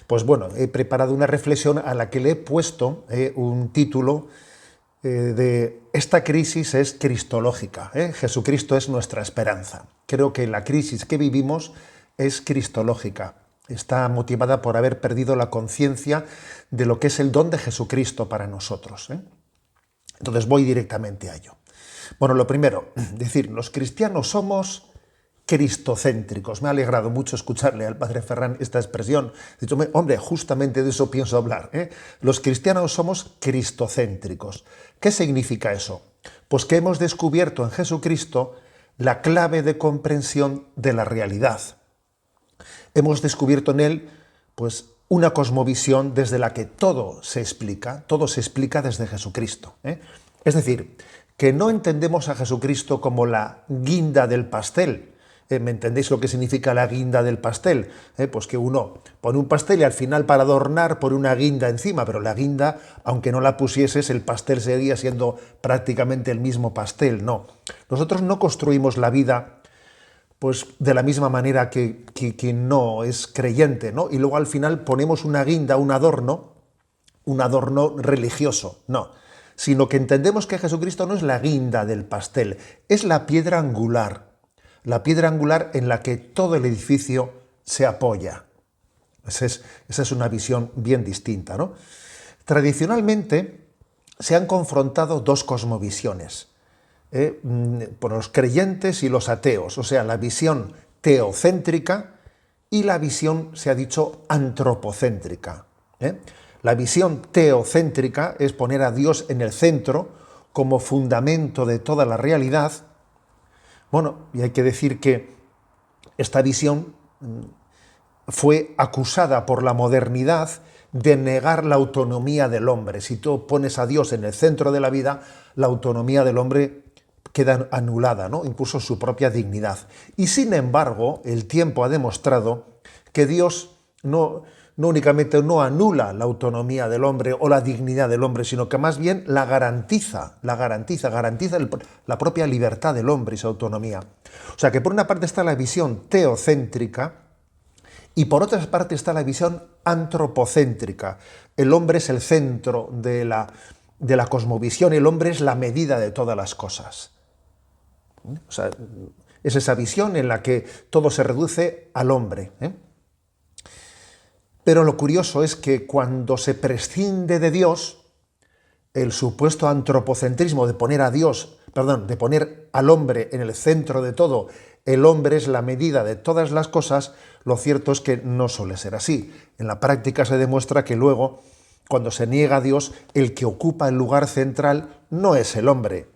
Pues bueno, he preparado una reflexión a la que le he puesto un título de esta crisis es cristológica. Jesucristo es nuestra esperanza. Creo que la crisis que vivimos es cristológica. Está motivada por haber perdido la conciencia de lo que es el don de Jesucristo para nosotros. Entonces voy directamente a ello. Bueno, lo primero, decir, los cristianos somos cristocéntricos. Me ha alegrado mucho escucharle al padre Ferran esta expresión. He dicho, hombre, justamente de eso pienso hablar. Los cristianos somos cristocéntricos. ¿Qué significa eso? Pues que hemos descubierto en Jesucristo la clave de comprensión de la realidad. Hemos descubierto en él, pues, una cosmovisión desde la que todo se explica desde Jesucristo. Es decir, que no entendemos a Jesucristo como la guinda del pastel. ¿Me entendéis lo que significa la guinda del pastel? Pues que uno pone un pastel y al final para adornar pone una guinda encima, pero la guinda, aunque no la pusieses, el pastel seguía siendo prácticamente el mismo pastel. No. Nosotros no construimos la vida pues de la misma manera que quien no es creyente, ¿no? Y luego al final ponemos una guinda, un adorno religioso. No. Sino que entendemos que Jesucristo no es la guinda del pastel, es la piedra angular en la que todo el edificio se apoya. Esa es una visión bien distinta, ¿no? Tradicionalmente se han confrontado dos cosmovisiones, por los creyentes y los ateos, o sea, la visión teocéntrica y la visión, se ha dicho, antropocéntrica. La visión teocéntrica es poner a Dios en el centro como fundamento de toda la realidad. Bueno, y hay que decir que esta visión fue acusada por la modernidad de negar la autonomía del hombre. Si tú pones a Dios en el centro de la vida, la autonomía del hombre queda anulada, ¿no? Incluso su propia dignidad. Y sin embargo, el tiempo ha demostrado que Dios no únicamente no anula la autonomía del hombre o la dignidad del hombre, sino que más bien la garantiza la propia libertad del hombre y su autonomía. O sea que por una parte está la visión teocéntrica y por otra parte está la visión antropocéntrica. El hombre es el centro de la cosmovisión, el hombre es la medida de todas las cosas. O sea, es esa visión en la que todo se reduce al hombre. Pero lo curioso es que cuando se prescinde de Dios, el supuesto antropocentrismo de poner al hombre en el centro de todo, el hombre es la medida de todas las cosas, lo cierto es que no suele ser así. En la práctica se demuestra que luego, cuando se niega a Dios, el que ocupa el lugar central no es el hombre,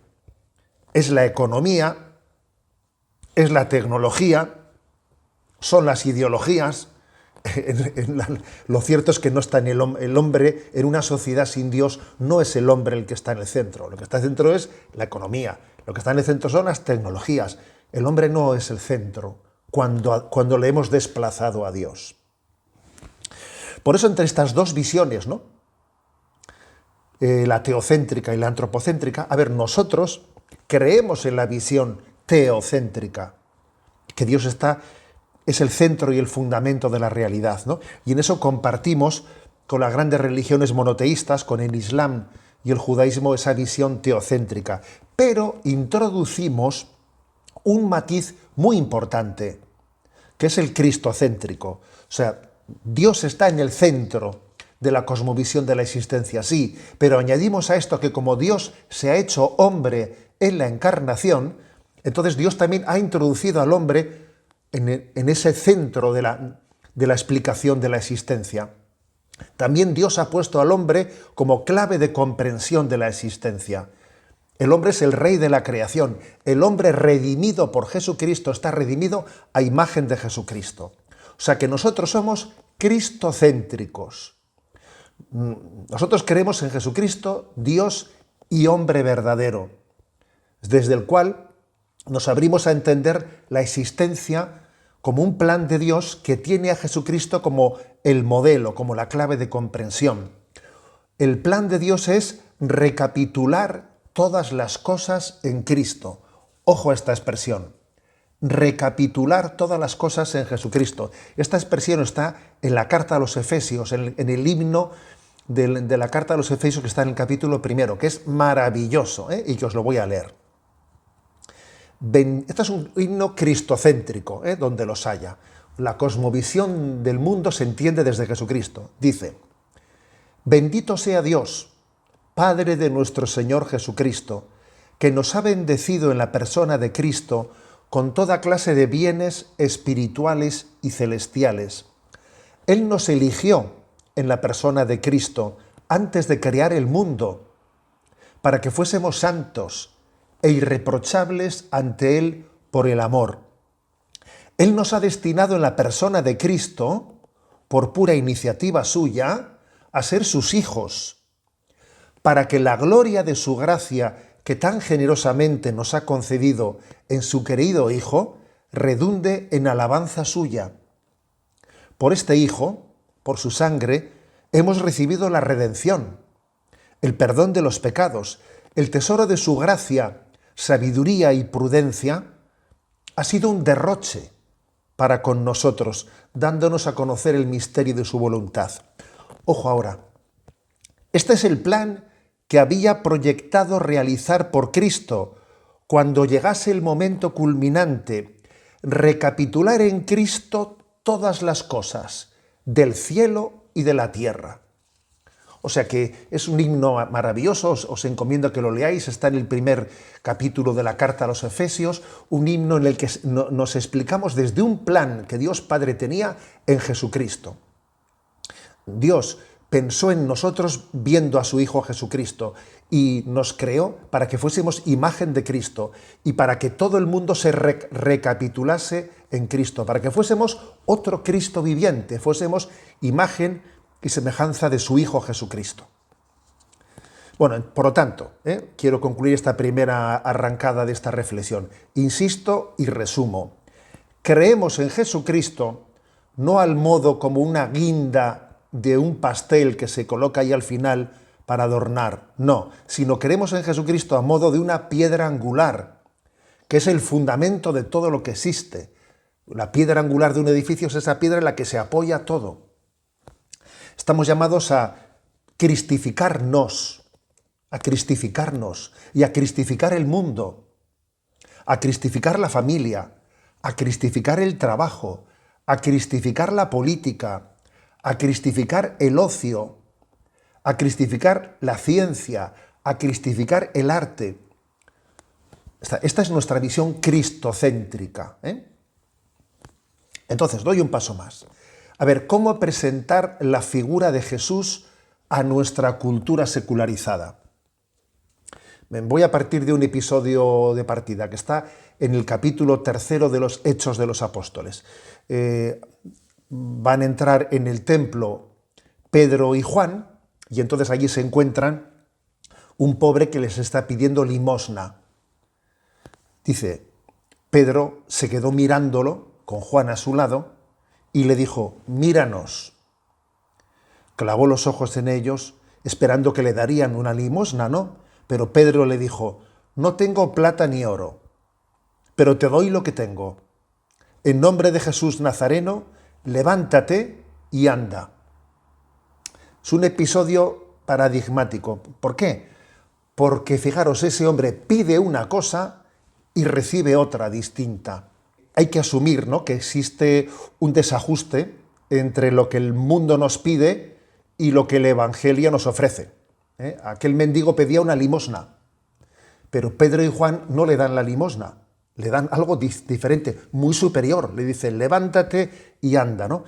es la economía, es la tecnología, son las ideologías. Lo cierto es que no está el hombre en una sociedad sin Dios, no es el hombre el que está en el centro. Lo que está en el centro es la economía, lo que está en el centro son las tecnologías. El hombre no es el centro cuando le hemos desplazado a Dios. Por eso entre estas dos visiones, ¿no? La teocéntrica y la antropocéntrica, nosotros creemos en la visión teocéntrica, que Dios es el centro y el fundamento de la realidad, ¿no? Y en eso compartimos con las grandes religiones monoteístas, con el Islam y el judaísmo, esa visión teocéntrica. Pero introducimos un matiz muy importante, que es el cristocéntrico. O sea, Dios está en el centro de la cosmovisión de la existencia, sí, pero añadimos a esto que como Dios se ha hecho hombre en la encarnación, entonces Dios también ha introducido al hombre en ese centro de la explicación de la existencia. También Dios ha puesto al hombre como clave de comprensión de la existencia. El hombre es el rey de la creación. El hombre redimido por Jesucristo está redimido a imagen de Jesucristo. O sea que nosotros somos cristocéntricos. Nosotros creemos en Jesucristo, Dios y hombre verdadero, desde el cual nos abrimos a entender la existencia como un plan de Dios que tiene a Jesucristo como el modelo, como la clave de comprensión. El plan de Dios es recapitular todas las cosas en Cristo. Ojo a esta expresión. recapitular todas las cosas en Jesucristo. Esta expresión está en la carta a los Efesios, en el himno de la carta a los Efesios que está en el capítulo primero, que es maravilloso, y que os lo voy a leer. Este es un himno cristocéntrico, donde los haya. La cosmovisión del mundo se entiende desde Jesucristo. Dice: bendito sea Dios, Padre de nuestro Señor Jesucristo, que nos ha bendecido en la persona de Cristo con toda clase de bienes espirituales y celestiales. Él nos eligió en la persona de Cristo antes de crear el mundo, para que fuésemos santos e irreprochables ante Él por el amor. Él nos ha destinado en la persona de Cristo, por pura iniciativa suya, a ser sus hijos, para que la gloria de su gracia que tan generosamente nos ha concedido en su querido Hijo, redunde en alabanza suya. Por este Hijo, por su sangre, hemos recibido la redención, el perdón de los pecados, el tesoro de su gracia, sabiduría y prudencia. Ha sido un derroche para con nosotros, dándonos a conocer el misterio de su voluntad. Ojo ahora, este es el plan que había proyectado realizar por Cristo cuando llegase el momento culminante, recapitular en Cristo todas las cosas del cielo y de la tierra. O sea que es un himno maravilloso, os encomiendo a que lo leáis, está en el primer capítulo de la carta a los Efesios, un himno en el que nos explicamos desde un plan que Dios Padre tenía en Jesucristo. Dios pensó en nosotros viendo a su Hijo Jesucristo y nos creó para que fuésemos imagen de Cristo y para que todo el mundo se recapitulase en Cristo, para que fuésemos otro Cristo viviente, fuésemos imagen y semejanza de su Hijo Jesucristo. Bueno, por lo tanto, quiero concluir esta primera arrancada de esta reflexión. Insisto y resumo. Creemos en Jesucristo no al modo como una guinda de un pastel que se coloca ahí al final para adornar, no, sino creemos en Jesucristo a modo de una piedra angular, que es el fundamento de todo lo que existe. La piedra angular de un edificio es esa piedra en la que se apoya todo. Estamos llamados a cristificarnos y a cristificar el mundo, a cristificar la familia, a cristificar el trabajo, a cristificar la política, a cristificar el ocio, a cristificar la ciencia, a cristificar el arte. Esta es nuestra visión cristocéntrica. Entonces, doy un paso más. A ver, ¿cómo presentar la figura de Jesús a nuestra cultura secularizada? Voy a partir de un episodio de partida que está en el capítulo 3 de los Hechos de los Apóstoles. Van a entrar en el templo Pedro y Juan, y entonces allí se encuentran un pobre que les está pidiendo limosna. Dice, Pedro se quedó mirándolo, con Juan a su lado, y le dijo, míranos. Clavó los ojos en ellos, esperando que le darían una limosna, ¿no? Pero Pedro le dijo, no tengo plata ni oro, pero te doy lo que tengo. En nombre de Jesús Nazareno, levántate y anda. Es un episodio paradigmático. ¿Por qué? Porque, fijaros, ese hombre pide una cosa y recibe otra distinta. Hay que asumir, ¿no?, que existe un desajuste entre lo que el mundo nos pide y lo que el Evangelio nos ofrece. Aquel mendigo pedía una limosna, pero Pedro y Juan no le dan la limosna, le dan algo diferente, muy superior. Le dicen, levántate y anda, ¿no?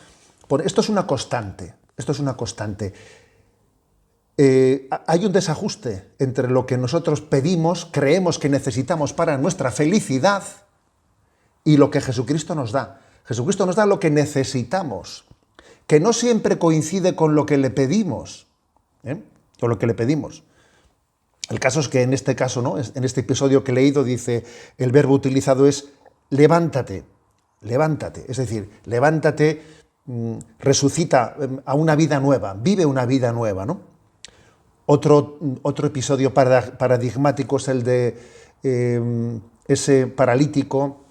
Esto es una constante, hay un desajuste entre lo que nosotros pedimos, creemos que necesitamos para nuestra felicidad y lo que Jesucristo nos da. Jesucristo nos da lo que necesitamos, que no siempre coincide con lo que le pedimos, con lo que le pedimos. El caso es que en este caso, ¿no?, en este episodio que he leído, dice, el verbo utilizado es levántate, es decir, levántate, resucita a una vida nueva, vive una vida nueva, ¿no? Otro episodio paradigmático es el de ese paralítico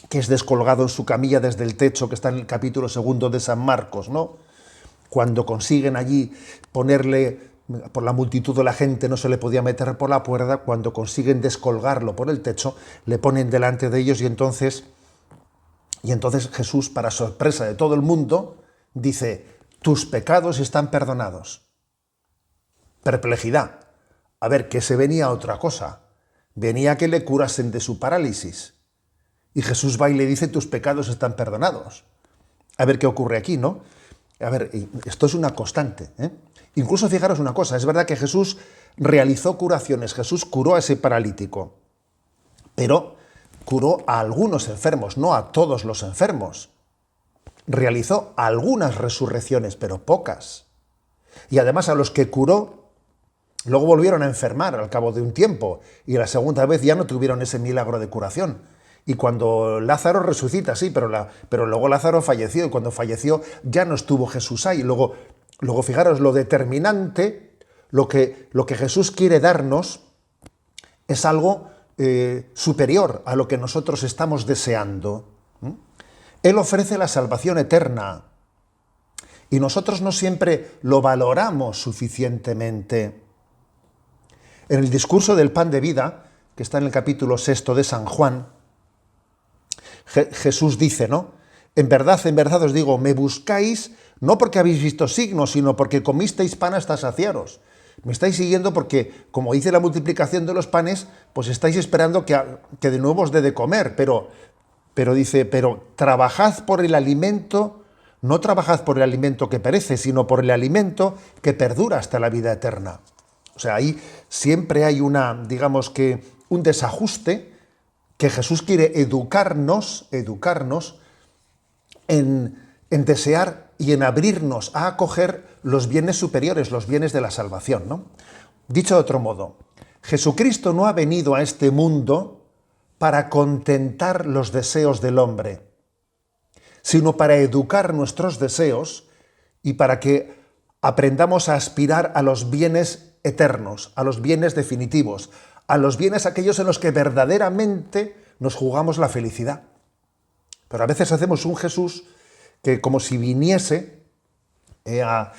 que es descolgado en su camilla desde el techo, que está en el capítulo 2 de San Marcos, ¿no? Cuando consiguen allí ponerle, por la multitud de la gente no se le podía meter por la puerta, cuando consiguen descolgarlo por el techo, le ponen delante de ellos y entonces Jesús, para sorpresa de todo el mundo, dice: tus pecados están perdonados. Perplejidad. A ver, que se venía otra cosa. Venía que le curasen de su parálisis. Y Jesús va y le dice: tus pecados están perdonados. A ver qué ocurre aquí, ¿no? A ver, esto es una constante, ¿eh? Incluso fijaros una cosa, es verdad que Jesús realizó curaciones, Jesús curó a ese paralítico, pero curó a algunos enfermos, no a todos los enfermos. Realizó algunas resurrecciones, pero pocas. Y además a los que curó, luego volvieron a enfermar al cabo de un tiempo, y la segunda vez ya no tuvieron ese milagro de curación. Y cuando Lázaro resucita, sí, pero luego Lázaro falleció, y cuando falleció ya no estuvo Jesús ahí. Luego fijaros, lo determinante, lo que Jesús quiere darnos es algo superior a lo que nosotros estamos deseando. Él ofrece la salvación eterna y nosotros no siempre lo valoramos suficientemente. En el discurso del pan de vida, que está en el capítulo 6 de San Juan, Jesús dice, ¿no? En verdad os digo, me buscáis no porque habéis visto signos, sino porque comisteis pan hasta saciaros. Me estáis siguiendo porque, como dice la multiplicación de los panes, pues estáis esperando que de nuevo os dé de comer, pero dice, pero trabajad por el alimento, no trabajad por el alimento que perece, sino por el alimento que perdura hasta la vida eterna. O sea, ahí siempre hay digamos que un desajuste, que Jesús quiere educarnos en desear y en abrirnos a acoger los bienes superiores, los bienes de la salvación, ¿no? Dicho de otro modo, Jesucristo no ha venido a este mundo para contentar los deseos del hombre, sino para educar nuestros deseos y para que aprendamos a aspirar a los bienes eternos, a los bienes definitivos, a los bienes aquellos en los que verdaderamente nos jugamos la felicidad. Pero a veces hacemos un Jesús que como si viniese a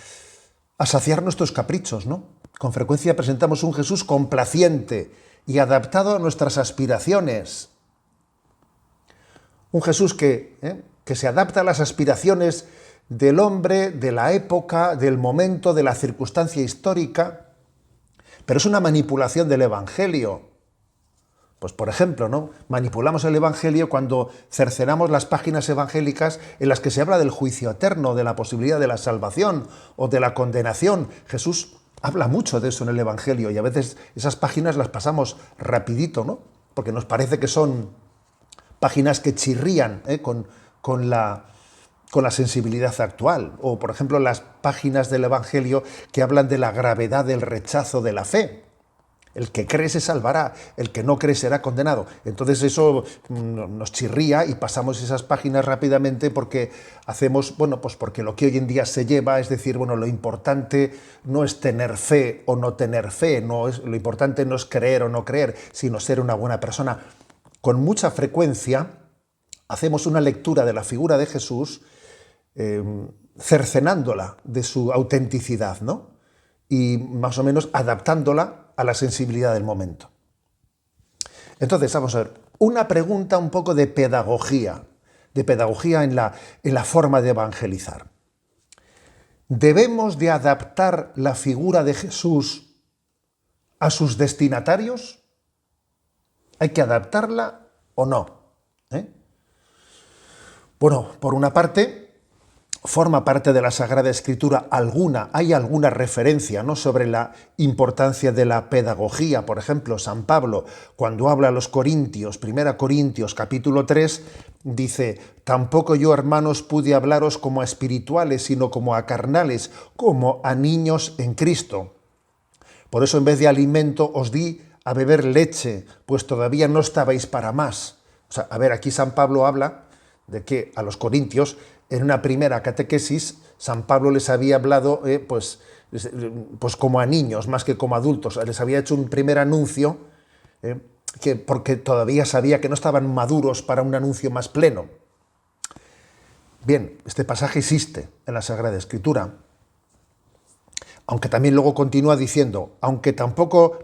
saciar nuestros caprichos, ¿no? Con frecuencia presentamos un Jesús complaciente y adaptado a nuestras aspiraciones. Un Jesús que se adapta a las aspiraciones del hombre, de la época, del momento, de la circunstancia histórica. Pero es una manipulación del Evangelio. Pues por ejemplo, ¿no? Manipulamos el Evangelio cuando cercenamos las páginas evangélicas en las que se habla del juicio eterno, de la posibilidad de la salvación o de la condenación. Jesús habla mucho de eso en el Evangelio y a veces esas páginas las pasamos rapidito, ¿no? Porque nos parece que son páginas que chirrían con la sensibilidad actual. O, por ejemplo, las páginas del Evangelio que hablan de la gravedad del rechazo de la fe. El que cree se salvará, el que no cree será condenado. Entonces eso nos chirría y pasamos esas páginas rápidamente porque hacemos, pues porque lo que hoy en día se lleva, es decir, lo importante no es tener fe o no tener fe, lo importante no es creer o no creer, sino ser una buena persona. Con mucha frecuencia hacemos una lectura de la figura de Jesús cercenándola de su autenticidad, ¿no? Y más o menos adaptándola a la sensibilidad del momento. Entonces, vamos a ver, una pregunta un poco de pedagogía en la forma de evangelizar. ¿Debemos de adaptar la figura de Jesús a sus destinatarios? ¿Hay que adaptarla o no? Bueno, por una parte, forma parte de la Sagrada Escritura hay alguna referencia, ¿no?, sobre la importancia de la pedagogía. Por ejemplo, San Pablo, cuando habla a los Corintios, 1 Corintios capítulo 3, dice: tampoco yo, hermanos, pude hablaros como a espirituales, sino como a carnales, como a niños en Cristo. Por eso en vez de alimento os di a beber leche, pues todavía no estabais para más. O sea, a ver, aquí San Pablo habla de que a los corintios, en una primera catequesis, San Pablo les había hablado pues como a niños, más que como a adultos. Les había hecho un primer anuncio porque todavía sabía que no estaban maduros para un anuncio más pleno. Bien, este pasaje existe en la Sagrada Escritura, aunque también luego continúa diciendo, aunque tampoco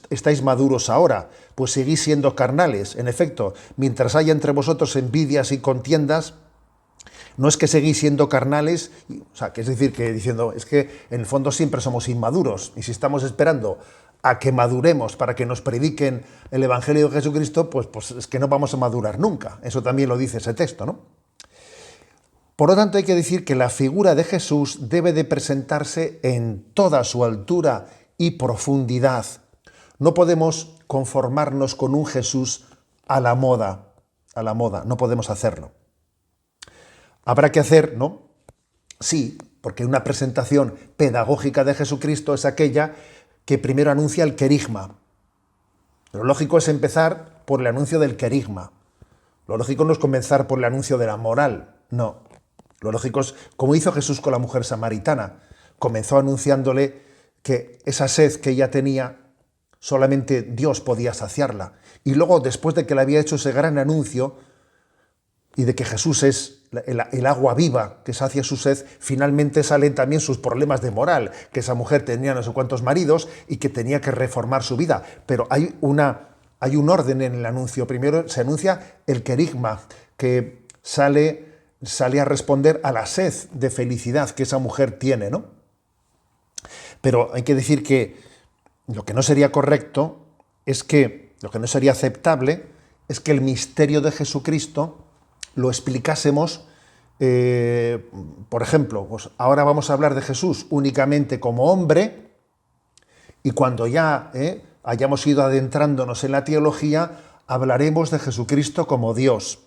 estáis maduros ahora, pues seguís siendo carnales. En efecto, mientras haya entre vosotros envidias y contiendas, no es que seguís siendo carnales, o sea, que es decir, que diciendo, es que en el fondo siempre somos inmaduros, y si estamos esperando a que maduremos para que nos prediquen el Evangelio de Jesucristo, pues es que no vamos a madurar nunca. Eso también lo dice ese texto, ¿no? Por lo tanto, hay que decir que la figura de Jesús debe de presentarse en toda su altura y profundidad. No podemos conformarnos con un Jesús a la moda, no podemos hacerlo. Habrá que hacer, ¿no? Sí, porque una presentación pedagógica de Jesucristo es aquella que primero anuncia el querigma. Lo lógico es empezar por el anuncio del querigma. Lo lógico no es comenzar por el anuncio de la moral, no. Lo lógico es, como hizo Jesús con la mujer samaritana, comenzó anunciándole que esa sed que ella tenía, solamente Dios podía saciarla. Y luego, después de que le había hecho ese gran anuncio, y de que Jesús es el agua viva que sacia su sed, finalmente salen también sus problemas de moral, que esa mujer tenía no sé cuántos maridos y que tenía que reformar su vida. Pero hay un orden en el anuncio. Primero se anuncia el querigma, que sale a responder a la sed de felicidad que esa mujer tiene, ¿no? Pero hay que decir que lo que no sería correcto lo que no sería aceptable, es que el misterio de Jesucristo lo explicásemos, por ejemplo, pues ahora vamos a hablar de Jesús únicamente como hombre, y cuando ya hayamos ido adentrándonos en la teología, hablaremos de Jesucristo como Dios.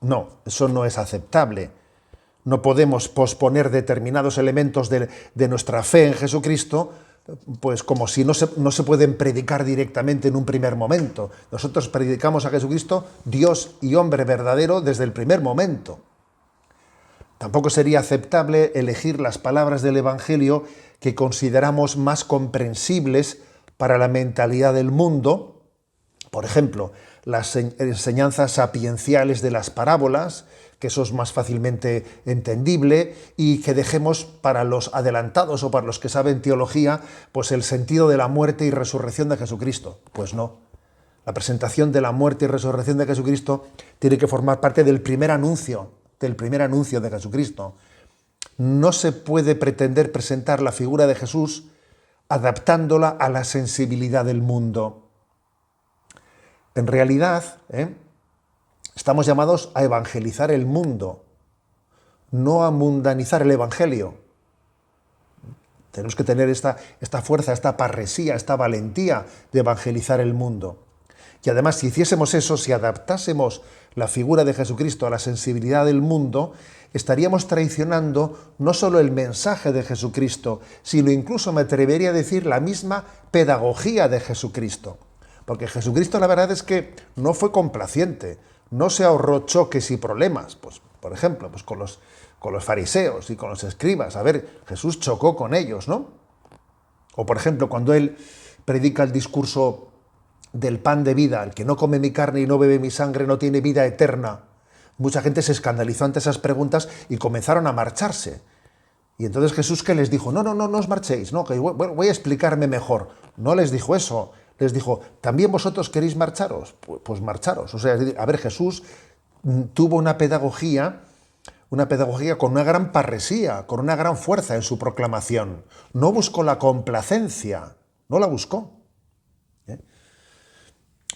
No, eso no es aceptable. No podemos posponer determinados elementos de nuestra fe en Jesucristo, pues como si no se pueden predicar directamente en un primer momento. Nosotros predicamos a Jesucristo, Dios y hombre verdadero, desde el primer momento. Tampoco sería aceptable elegir las palabras del Evangelio que consideramos más comprensibles para la mentalidad del mundo. Por ejemplo, las enseñanzas sapienciales de las parábolas, que eso es más fácilmente entendible, y que dejemos para los adelantados o para los que saben teología, pues el sentido de la muerte y resurrección de Jesucristo. Pues no. La presentación de la muerte y resurrección de Jesucristo tiene que formar parte del primer anuncio de Jesucristo. No se puede pretender presentar la figura de Jesús adaptándola a la sensibilidad del mundo. En realidad, estamos llamados a evangelizar el mundo, no a mundanizar el Evangelio. Tenemos que tener esta fuerza, esta parresía, esta valentía de evangelizar el mundo. Y además, si hiciésemos eso, si adaptásemos la figura de Jesucristo a la sensibilidad del mundo, estaríamos traicionando no solo el mensaje de Jesucristo, sino incluso, me atrevería a decir, la misma pedagogía de Jesucristo. Porque Jesucristo, la verdad es que no fue complaciente, no se ahorró choques y problemas. Pues, por ejemplo, pues con los fariseos y con los escribas. A ver, Jesús chocó con ellos, ¿no? O, por ejemplo, cuando él predica el discurso del pan de vida, el que no come mi carne y no bebe mi sangre no tiene vida eterna. Mucha gente se escandalizó ante esas preguntas y comenzaron a marcharse. Y entonces Jesús, ¿qué les dijo? No os marchéis, no, que voy a explicarme mejor. No les dijo eso. Les dijo, ¿también vosotros queréis marcharos? Pues marcharos. O sea, a ver, Jesús tuvo una pedagogía con una gran parresía, con una gran fuerza en su proclamación. No buscó la complacencia, no la buscó.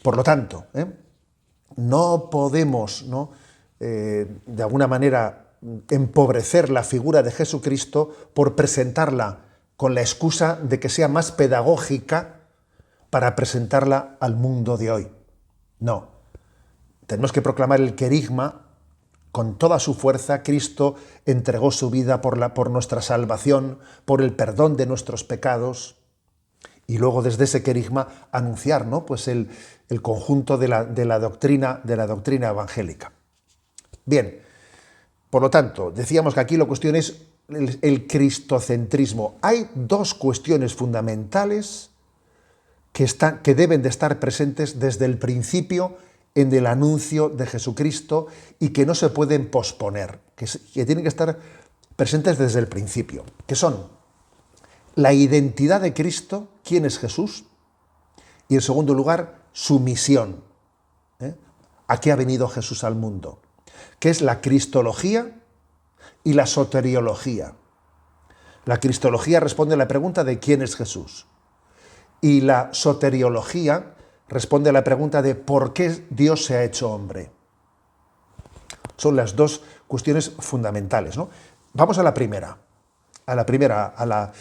Por lo tanto, no podemos, de alguna manera, empobrecer la figura de Jesucristo por presentarla con la excusa de que sea más pedagógica para presentarla al mundo de hoy. No. Tenemos que proclamar el querigma con toda su fuerza. Cristo entregó su vida por nuestra salvación, por el perdón de nuestros pecados, y luego desde ese querigma anunciar, ¿no?, pues el conjunto de la doctrina evangélica. Bien, por lo tanto, decíamos que aquí la cuestión es el cristocentrismo. Hay dos cuestiones fundamentales que deben de estar presentes desde el principio en el anuncio de Jesucristo y que no se pueden posponer, que tienen que estar presentes desde el principio, que son la identidad de Cristo, quién es Jesús, y en segundo lugar, su misión. ¿A qué ha venido Jesús al mundo? Que es la cristología y la soteriología. La cristología responde a la pregunta de quién es Jesús. Y la soteriología responde a la pregunta de por qué Dios se ha hecho hombre. Son las dos cuestiones fundamentales, ¿no? Vamos a la primera, a la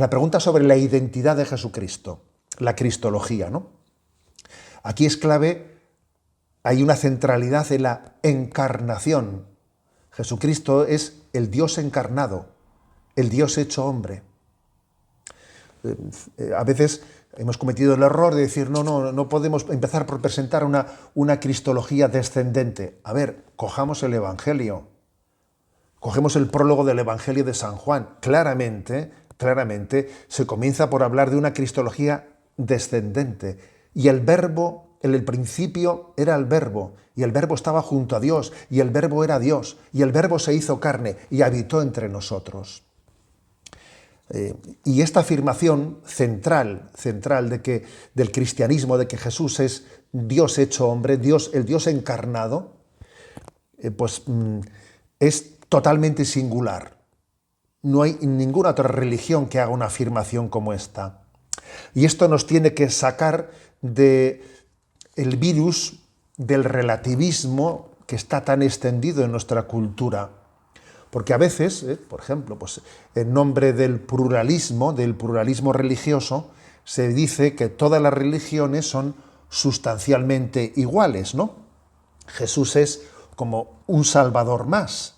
pregunta sobre la identidad de Jesucristo, la cristología, ¿no? Aquí es clave, hay una centralidad en la encarnación. Jesucristo es el Dios encarnado, el Dios hecho hombre. A veces hemos cometido el error de decir, no podemos empezar por presentar una cristología descendente. A ver, cojamos el Evangelio, cogemos el prólogo del Evangelio de San Juan. Claramente se comienza por hablar de una cristología descendente. Y el verbo, en el principio era el verbo, y el verbo estaba junto a Dios, y el verbo era Dios, y el verbo se hizo carne y habitó entre nosotros. Y esta afirmación central del cristianismo, de que Jesús es Dios hecho hombre, el Dios encarnado, es totalmente singular. No hay ninguna otra religión que haga una afirmación como esta. Y esto nos tiene que sacar del virus del relativismo que está tan extendido en nuestra cultura. Porque a veces, por ejemplo, en nombre del pluralismo religioso, se dice que todas las religiones son sustancialmente iguales, ¿no? Jesús es como un salvador más.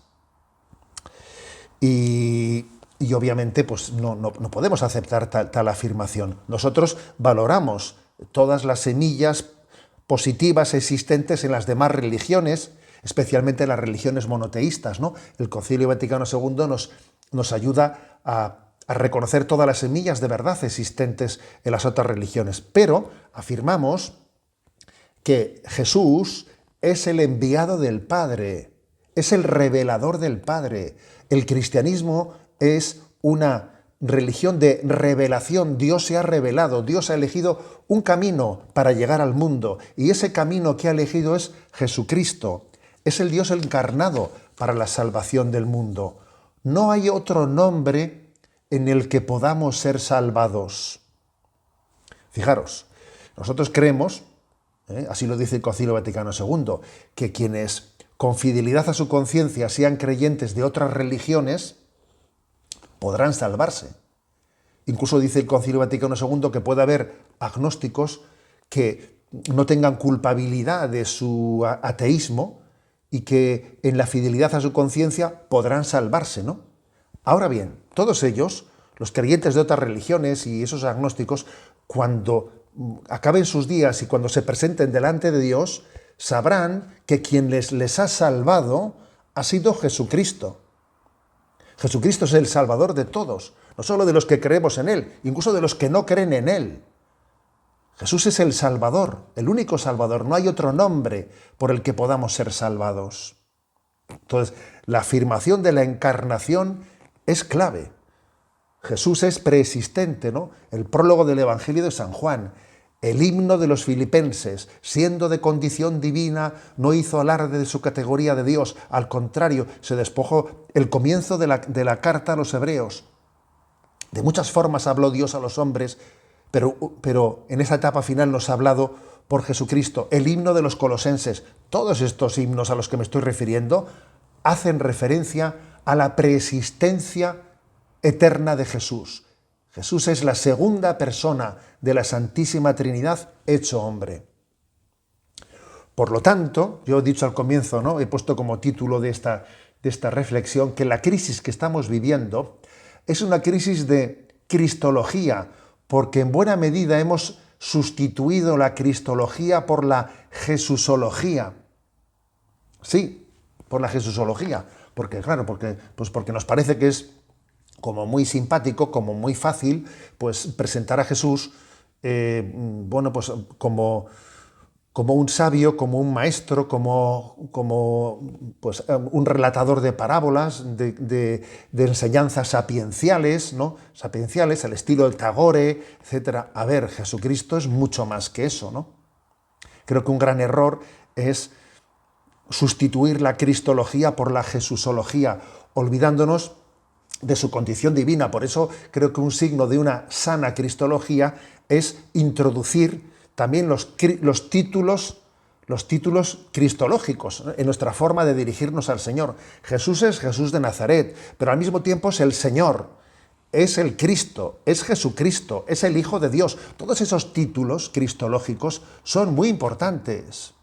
Y obviamente no podemos aceptar tal afirmación. Nosotros valoramos todas las semillas positivas existentes en las demás religiones, especialmente las religiones monoteístas, ¿no? El Concilio Vaticano II nos ayuda a reconocer todas las semillas de verdad existentes en las otras religiones, pero afirmamos que Jesús es el enviado del Padre, es el revelador del Padre. El cristianismo es una religión de revelación. Dios se ha revelado, Dios ha elegido un camino para llegar al mundo, y ese camino que ha elegido es Jesucristo. Es el Dios encarnado para la salvación del mundo. No hay otro nombre en el que podamos ser salvados. Fijaros, nosotros creemos, así lo dice el Concilio Vaticano II, que quienes con fidelidad a su conciencia sean creyentes de otras religiones podrán salvarse. Incluso dice el Concilio Vaticano II que puede haber agnósticos que no tengan culpabilidad de su ateísmo, y que en la fidelidad a su conciencia podrán salvarse, ¿no? Ahora bien, todos ellos, los creyentes de otras religiones y esos agnósticos, cuando acaben sus días y cuando se presenten delante de Dios, sabrán que quien les ha salvado ha sido Jesucristo. Jesucristo es el Salvador de todos, no solo de los que creemos en Él, incluso de los que no creen en Él. Jesús es el Salvador, el único Salvador. No hay otro nombre por el que podamos ser salvados. Entonces, la afirmación de la encarnación es clave. Jesús es preexistente, ¿no? El prólogo del Evangelio de San Juan, el himno de los filipenses, siendo de condición divina, no hizo alarde de su categoría de Dios. Al contrario, se despojó. El comienzo de la carta a los hebreos. De muchas formas habló Dios a los hombres, pero en esa etapa final nos ha hablado por Jesucristo. El himno de los colosenses, todos estos himnos a los que me estoy refiriendo, hacen referencia a la preexistencia eterna de Jesús. Jesús es la segunda persona de la Santísima Trinidad hecho hombre. Por lo tanto, yo he dicho al comienzo, ¿no? He puesto como título de esta reflexión que la crisis que estamos viviendo es una crisis de cristología, porque en buena medida hemos sustituido la cristología por la jesusología. Sí, por la jesusología. Porque nos parece que es como muy simpático, como muy fácil, pues presentar a Jesús bueno, pues como un sabio, como un maestro, como pues, un relatador de parábolas, de enseñanzas sapienciales, ¿no? Sapienciales, al estilo de Tagore, etc. A ver, Jesucristo es mucho más que eso, ¿no? Creo que un gran error es sustituir la cristología por la jesusología, olvidándonos de su condición divina. Por eso creo que un signo de una sana cristología es introducir también los títulos cristológicos, ¿no?, en nuestra forma de dirigirnos al Señor. Jesús es Jesús de Nazaret, pero al mismo tiempo es el Señor, es el Cristo, es Jesucristo, es el Hijo de Dios. Todos esos títulos cristológicos son muy importantes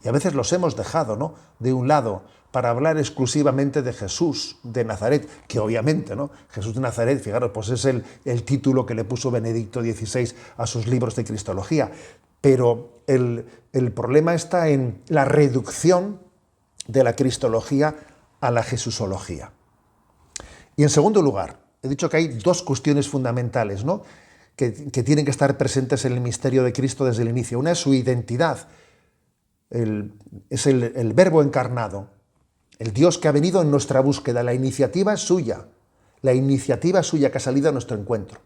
y a veces los hemos dejado, ¿no?, de un lado para hablar exclusivamente de Jesús de Nazaret, que obviamente, ¿no?, Jesús de Nazaret, fijaros, pues es el título que le puso Benedicto XVI a sus libros de cristología. Pero el problema está en la reducción de la cristología a la jesusología. Y en segundo lugar, he dicho que hay dos cuestiones fundamentales, ¿no?, que tienen que estar presentes en el misterio de Cristo desde el inicio. Una es su identidad, es el Verbo encarnado, el Dios que ha venido en nuestra búsqueda. La iniciativa es suya que ha salido a nuestro encuentro.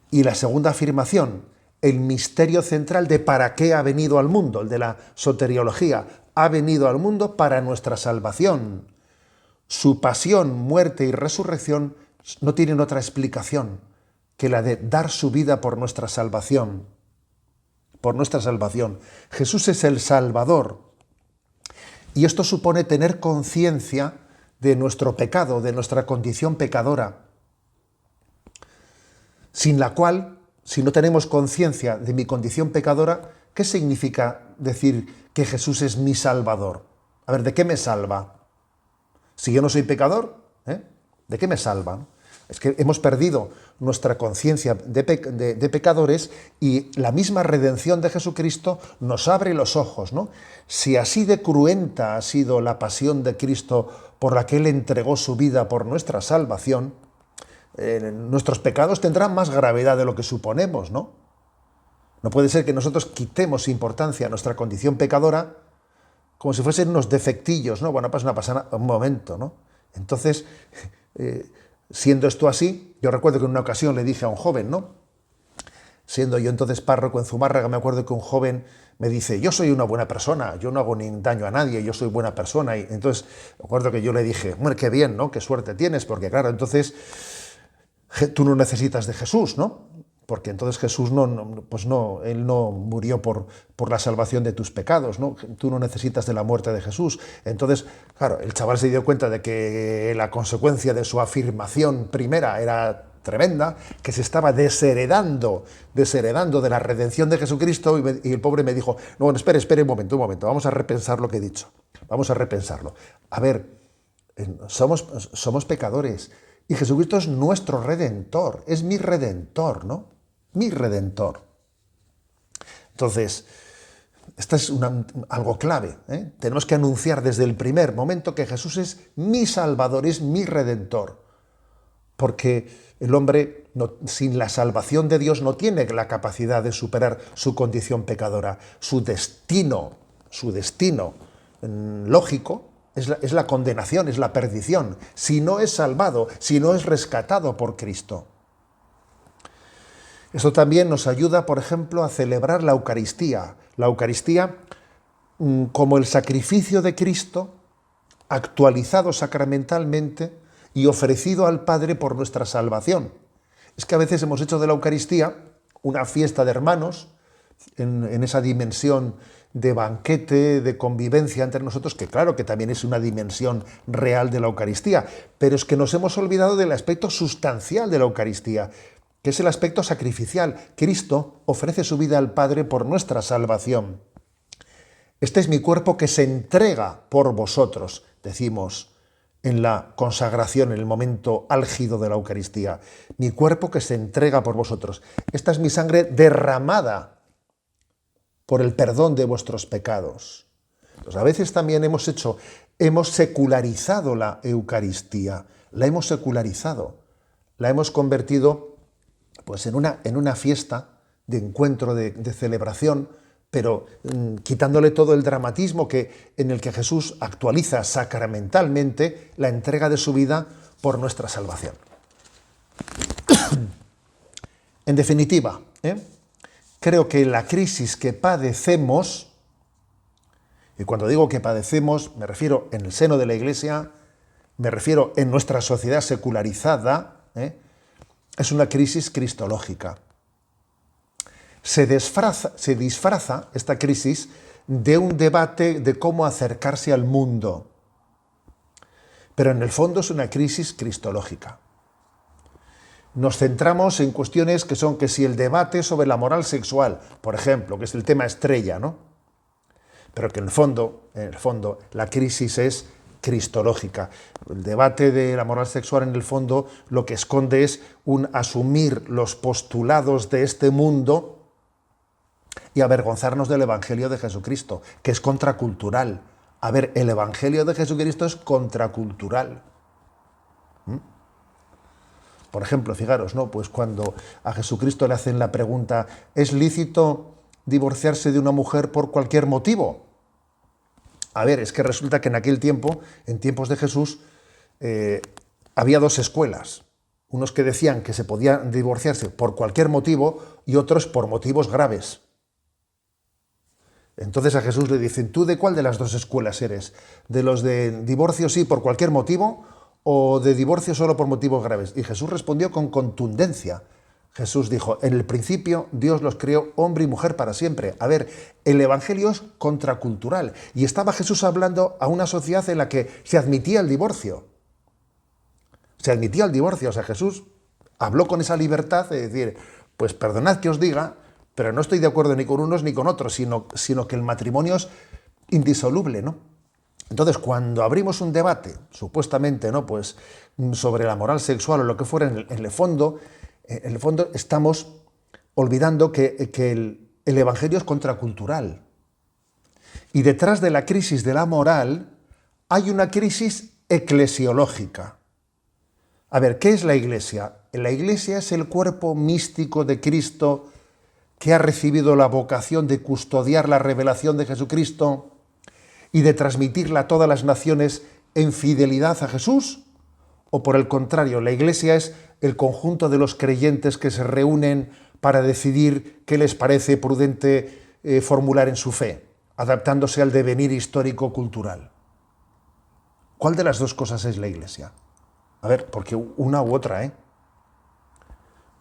Y la segunda afirmación, el misterio central de para qué ha venido al mundo, el de la soteriología, ha venido al mundo para nuestra salvación. Su pasión, muerte y resurrección no tienen otra explicación que la de dar su vida por nuestra salvación. Por nuestra salvación. Jesús es el Salvador. Y esto supone tener conciencia de nuestro pecado, de nuestra condición pecadora, sin la cual, si no tenemos conciencia de mi condición pecadora, ¿qué significa decir que Jesús es mi Salvador? A ver, ¿de qué me salva? Si yo no soy pecador, ¿de qué me salva? Es que hemos perdido nuestra conciencia de pecadores y la misma redención de Jesucristo nos abre los ojos, ¿no? Si así de cruenta ha sido la pasión de Cristo por la que Él entregó su vida por nuestra salvación, nuestros pecados tendrán más gravedad de lo que suponemos, ¿no? No puede ser que nosotros quitemos importancia a nuestra condición pecadora como si fuesen unos defectillos, ¿no? Bueno, pasa un momento, ¿no? Entonces, siendo esto así, yo recuerdo que en una ocasión le dije a un joven, ¿no?, siendo yo entonces párroco en Zumárraga, me acuerdo que un joven me dice, yo soy una buena persona, yo no hago ni daño a nadie, yo soy buena persona. Y entonces, me acuerdo que yo le dije, bueno, qué bien, ¿no?, qué suerte tienes, porque claro, entonces tú no necesitas de Jesús, ¿no? Porque entonces Jesús Él no murió por la salvación de tus pecados, ¿no? Tú no necesitas de la muerte de Jesús. Entonces, claro, el chaval se dio cuenta de que la consecuencia de su afirmación primera era tremenda, que se estaba desheredando de la redención de Jesucristo, y el pobre me dijo, no, bueno, espere un momento, vamos a repensar lo que he dicho, vamos a repensarlo. A ver, somos pecadores, y Jesucristo es nuestro Redentor, es mi Redentor, ¿no? Mi Redentor. Entonces, esto es algo clave, ¿eh? Tenemos que anunciar desde el primer momento que Jesús es mi Salvador, es mi Redentor. Porque el hombre, sin la salvación de Dios, no tiene la capacidad de superar su condición pecadora. Su destino lógico, es la condenación, es la perdición, si no es salvado, si no es rescatado por Cristo. Esto también nos ayuda, por ejemplo, a celebrar la Eucaristía. La Eucaristía como el sacrificio de Cristo, actualizado sacramentalmente y ofrecido al Padre por nuestra salvación. Es que a veces hemos hecho de la Eucaristía una fiesta de hermanos, en esa dimensión de banquete, de convivencia entre nosotros, que claro que también es una dimensión real de la Eucaristía, pero es que nos hemos olvidado del aspecto sustancial de la Eucaristía, que es el aspecto sacrificial. Cristo ofrece su vida al Padre por nuestra salvación. Este es mi cuerpo que se entrega por vosotros, decimos en la consagración, en el momento álgido de la Eucaristía. Mi cuerpo que se entrega por vosotros. Esta es mi sangre derramada por el perdón de vuestros pecados. Pues a veces también hemos secularizado la Eucaristía, la hemos secularizado, la hemos convertido pues en una fiesta de encuentro, de celebración, pero quitándole todo el dramatismo en el que Jesús actualiza sacramentalmente la entrega de su vida por nuestra salvación. En definitiva, creo que la crisis que padecemos, y cuando digo que padecemos, me refiero en el seno de la Iglesia, me refiero en nuestra sociedad secularizada, es una crisis cristológica. Se disfraza esta crisis de un debate de cómo acercarse al mundo, pero en el fondo es una crisis cristológica. Nos centramos en cuestiones que son que si el debate sobre la moral sexual, por ejemplo, que es el tema estrella, ¿no? Pero que en el fondo, la crisis es cristológica. El debate de la moral sexual, en el fondo, lo que esconde es un asumir los postulados de este mundo y avergonzarnos del Evangelio de Jesucristo, que es contracultural. A ver, el Evangelio de Jesucristo es contracultural. Por ejemplo, fijaros, ¿no? Pues cuando a Jesucristo le hacen la pregunta, ¿es lícito divorciarse de una mujer por cualquier motivo? A ver, es que resulta que en aquel tiempo, en tiempos de Jesús, había dos escuelas. Unos que decían que se podía divorciarse por cualquier motivo y otros por motivos graves. Entonces a Jesús le dicen, ¿tú de cuál de las dos escuelas eres? ¿De los de divorcio sí por cualquier motivo o de divorcio solo por motivos graves? Y Jesús respondió con contundencia. Jesús dijo, en el principio Dios los creó hombre y mujer para siempre. A ver, el Evangelio es contracultural. Y estaba Jesús hablando a una sociedad en la que se admitía el divorcio. Se admitía el divorcio. O sea, Jesús habló con esa libertad de decir, pues perdonad que os diga, pero no estoy de acuerdo ni con unos ni con otros, sino que el matrimonio es indisoluble, ¿no? Entonces, cuando abrimos un debate, supuestamente, ¿no? Pues sobre la moral sexual o lo que fuera, en el fondo estamos olvidando que el Evangelio es contracultural. Y detrás de la crisis de la moral hay una crisis eclesiológica. A ver, ¿qué es la Iglesia? La Iglesia es el cuerpo místico de Cristo que ha recibido la vocación de custodiar la revelación de Jesucristo y de transmitirla a todas las naciones en fidelidad a Jesús. ¿O por el contrario, la Iglesia es el conjunto de los creyentes que se reúnen para decidir qué les parece prudente formular en su fe, adaptándose al devenir histórico-cultural? ¿Cuál de las dos cosas es la Iglesia? A ver, porque una u otra,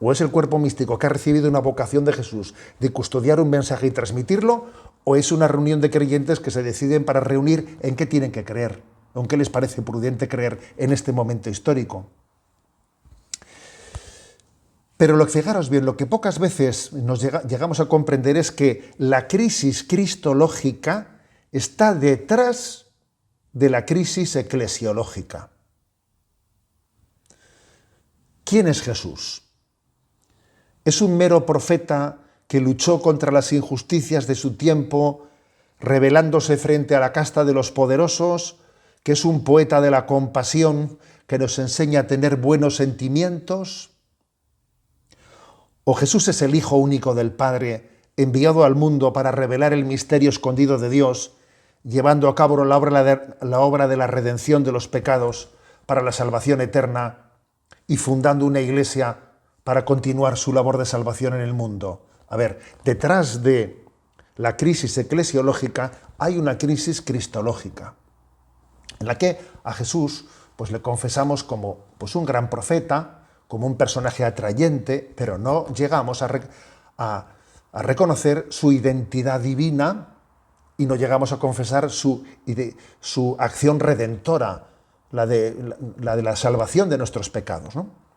O es el cuerpo místico que ha recibido una vocación de Jesús de custodiar un mensaje y transmitirlo, o es una reunión de creyentes que se deciden para reunir en qué tienen que creer, en qué les parece prudente creer en este momento histórico. Pero fijaros bien, lo que pocas veces llegamos a comprender es que la crisis cristológica está detrás de la crisis eclesiológica. ¿Quién es Jesús? ¿Es un mero profeta que luchó contra las injusticias de su tiempo, rebelándose frente a la casta de los poderosos, que es un poeta de la compasión que nos enseña a tener buenos sentimientos? ¿O Jesús es el Hijo único del Padre, enviado al mundo para revelar el misterio escondido de Dios, llevando a cabo la obra de la redención de los pecados para la salvación eterna y fundando una iglesia para continuar su labor de salvación en el mundo? A ver, detrás de la crisis eclesiológica hay una crisis cristológica, en la que a Jesús pues, le confesamos como pues, un gran profeta, como un personaje atrayente, pero no llegamos a reconocer su identidad divina y no llegamos a confesar su acción redentora, la de la salvación de nuestros pecados, ¿no?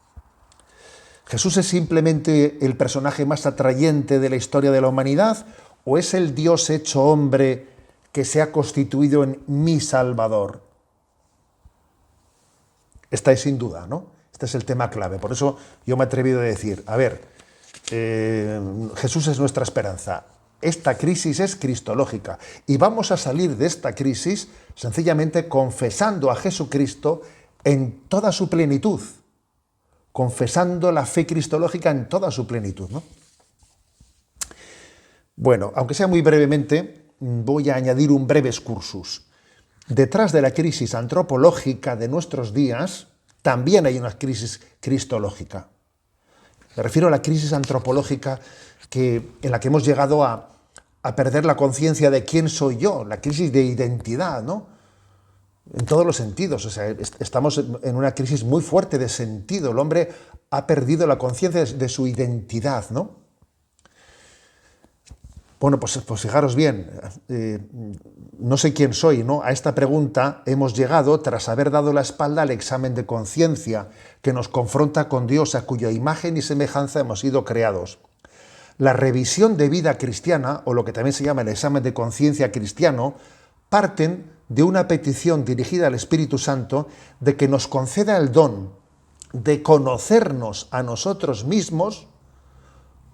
¿Jesús es simplemente el personaje más atrayente de la historia de la humanidad o es el Dios hecho hombre que se ha constituido en mi Salvador? Esta es sin duda, ¿no? Este es el tema clave. Por eso yo me he atrevido a decir, a ver, Jesús es nuestra esperanza. Esta crisis es cristológica y vamos a salir de esta crisis sencillamente confesando a Jesucristo en toda su plenitud, confesando la fe cristológica en toda su plenitud, ¿no? Bueno, aunque sea muy brevemente, voy a añadir un breve excursus. Detrás de la crisis antropológica de nuestros días, también hay una crisis cristológica. Me refiero a la crisis antropológica en la que hemos llegado a perder la conciencia de quién soy yo, la crisis de identidad, ¿no? En todos los sentidos. O sea, estamos en una crisis muy fuerte de sentido. El hombre ha perdido la conciencia de su identidad, ¿no? Bueno, pues fijaros bien, no sé quién soy, ¿no? A esta pregunta hemos llegado tras haber dado la espalda al examen de conciencia que nos confronta con Dios, a cuya imagen y semejanza hemos sido creados. La revisión de vida cristiana, o lo que también se llama el examen de conciencia cristiano, parten de una petición dirigida al Espíritu Santo de que nos conceda el don de conocernos a nosotros mismos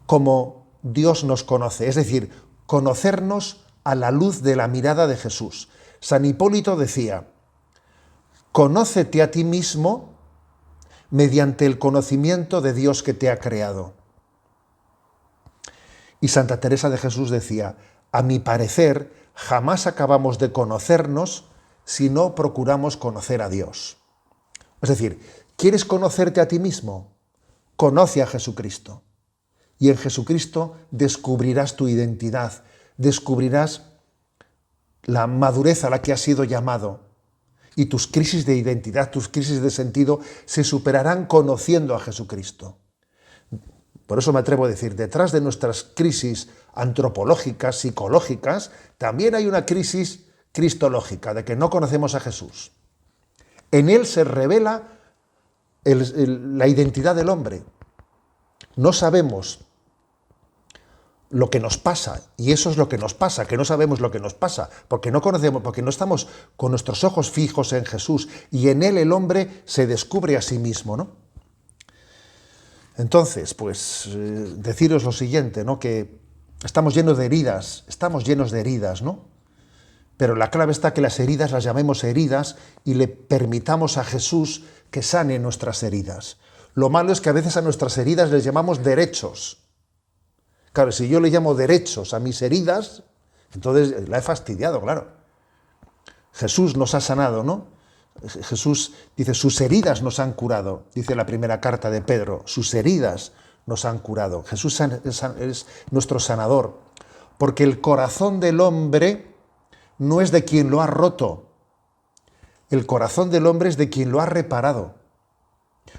como Dios nos conoce, es decir, conocernos a la luz de la mirada de Jesús. San Hipólito decía: conócete a ti mismo mediante el conocimiento de Dios que te ha creado. Y Santa Teresa de Jesús decía: a mi parecer, jamás acabamos de conocernos si no procuramos conocer a Dios. Es decir, ¿quieres conocerte a ti mismo? Conoce a Jesucristo. Y en Jesucristo descubrirás tu identidad, descubrirás la madurez a la que has sido llamado. Y tus crisis de identidad, tus crisis de sentido se superarán conociendo a Jesucristo. Por eso me atrevo a decir, detrás de nuestras crisis antropológicas, psicológicas, también hay una crisis cristológica, de que no conocemos a Jesús. En Él se revela la identidad del hombre. No sabemos lo que nos pasa, y eso es lo que nos pasa, que no sabemos lo que nos pasa, porque no conocemos, porque no estamos con nuestros ojos fijos en Jesús, y en Él el hombre se descubre a sí mismo, ¿no? Entonces, pues, deciros lo siguiente, ¿no? Que estamos llenos de heridas, ¿no? Pero la clave está que las heridas las llamemos heridas y le permitamos a Jesús que sane nuestras heridas. Lo malo es que a veces a nuestras heridas les llamamos derechos. Claro, si yo le llamo derechos a mis heridas, entonces la he fastidiado, claro. Jesús nos ha sanado, ¿no? Jesús dice, sus heridas nos han curado, dice la primera carta de Pedro, sus heridas nos han curado. Jesús es nuestro sanador, porque el corazón del hombre no es de quien lo ha roto, el corazón del hombre es de quien lo ha reparado.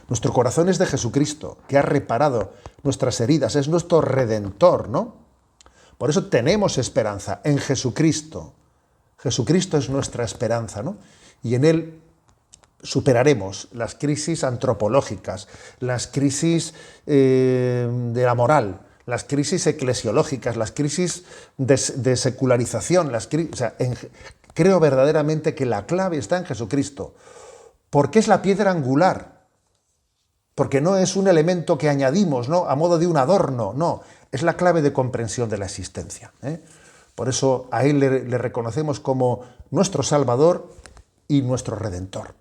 Nuestro corazón es de Jesucristo, que ha reparado nuestras heridas, es nuestro Redentor, ¿no? Por eso tenemos esperanza en Jesucristo. Jesucristo es nuestra esperanza, ¿no? Y en Él superaremos las crisis antropológicas, las crisis de la moral, las crisis eclesiológicas, las crisis de secularización, creo verdaderamente que la clave está en Jesucristo, porque es la piedra angular. Porque no es un elemento que añadimos, ¿no?, a modo de un adorno, no, es la clave de comprensión de la existencia, ¿eh? Por eso a Él le reconocemos como nuestro Salvador y nuestro Redentor.